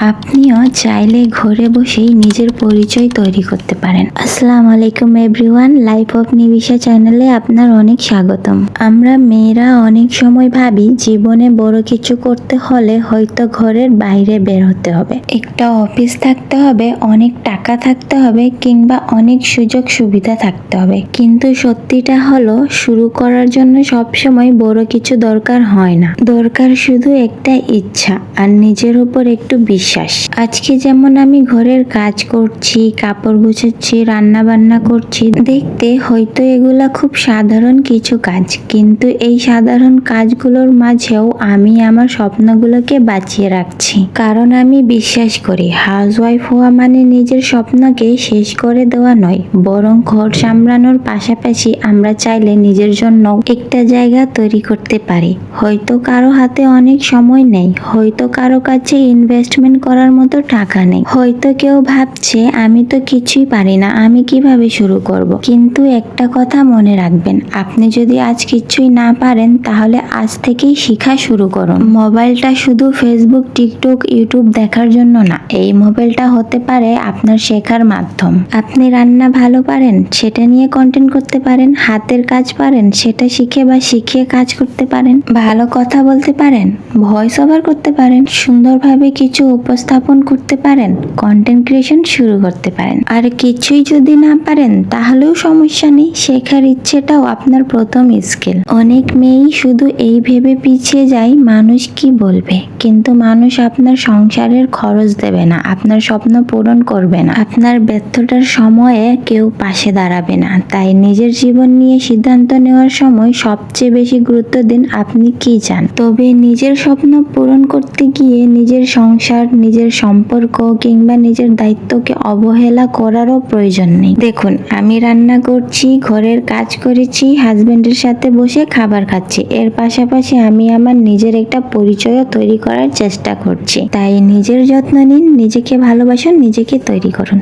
আপনিও চাইলে ঘরে বসেই নিজের পরিচয় তৈরি করতে পারেন। আসসালামু আলাইকুম এভরিওয়ান, লাইফ অফ নিবিশা চ্যানেলে আপনার অনেক স্বাগতম। আমরা মেয়েরা অনেক সময় ভাবি জীবনে বড় কিছু করতে হলে হয়তো ঘরের বাইরে বের হতে হবে, একটা অফিস থাকতে হবে, অনেক টাকা থাকতে হবে, কিংবা অনেক সুযোগ সুবিধা থাকতে হবে। কিন্তু সত্যিটা হলো, শুরু করার জন্য সবসময় বড় কিছু দরকার হয় না। দরকার শুধু একটা ইচ্ছা আর নিজের উপর একটু বিশ্বাস। আজকে যেমন আমি ঘরের কাজ করছি, কাপড় গুছাচ্ছি, রান্না বান্না করছি, দেখতে হয়তো এগুলা খুব সাধারণ কিছু কাজ, কিন্তু এই সাধারণ কাজগুলোর মাঝেও আমি আমার স্বপ্নগুলোকে বাঁচিয়ে রাখছি। কারণ আমি বিশ্বাস করি হাউসওয়াইফ হওয়া মানে নিজের স্বপ্নকে শেষ করে দেওয়া নয়, বরং ঘর সামলানোর পাশাপাশি আমরা চাইলে নিজের জন্য একটা জায়গা তৈরি করতে পারি। হয়তো কারো হাতে অনেক সময় নেই, হয়তো কারো কাছে ইনভেস্টমেন্ট করার মতো টাকা নেই, হয়তো কেউ ভাবছে আমি তো কিছুই পারি না, আমি কিভাবে শুরু করব। কিন্তু একটা কথা মনে রাখবেন, আপনি যদি আজ কিছুই না পারেন তাহলে আজ থেকেই শেখা শুরু করুন। মোবাইলটা শুধু ফেসবুক, টিকটক, ইউটিউব দেখার জন্য না, এই মোবাইলটা হতে পারে আপনার শেখার মাধ্যম। আপনি রান্না ভালো পারেন, সেটা নিয়ে কন্টেন্ট করতে পারেন। হাতের কাজ পারেন, সেটা শিখে বা শিখিয়ে কাজ করতে পারেন। ভালো কথা বলতে পারেন, ভয়েস ওভার করতে পারেন, সুন্দরভাবে কিছু উপস্থাপন করতে পারেন, কন্টেন্ট ক্রিয়েশন শুরু করতে পারেন। আর কিছুই যদি না পারেন তাহলেও সমস্যা নেই, শেখার ইচ্ছেটাও আপনার প্রথম স্কিল। অনেক মেয়েই শুধু এই ভেবে পিছিয়ে যায় মানুষ কি বলবে, কিন্তু মানুষ আপনার সংসারের খরচ দেবে না, আপনার স্বপ্ন পূরণ করবে না, আপনার ব্যর্থতার সময়ে কেউ পাশে দাঁড়াবে না। তাই নিজের জীবন নিয়ে সিদ্ধান্ত নেওয়ার সময় সবচেয়ে বেশি গুরুত্ব দিন আপনি কি চান। তবে নিজের স্বপ্ন পূরণ করতে গিয়ে নিজের সংসার, নিজের সম্পর্ক কিংবা নিজের দায়িত্বকে অবহেলা করারও প্রয়োজন নেই। দেখুন, আমি রান্না করছি, ঘরের কাজ করেছি, হাজবেন্ডের সাথে বসে খাবার খাচ্ছি, এর পাশাপাশি আমি আমার নিজের একটা পরিচয় তৈরি করার চেষ্টা করছি। তাই নিজের যত্ন নিন, নিজেকে ভালোবাসুন, নিজেকে তৈরি করুন।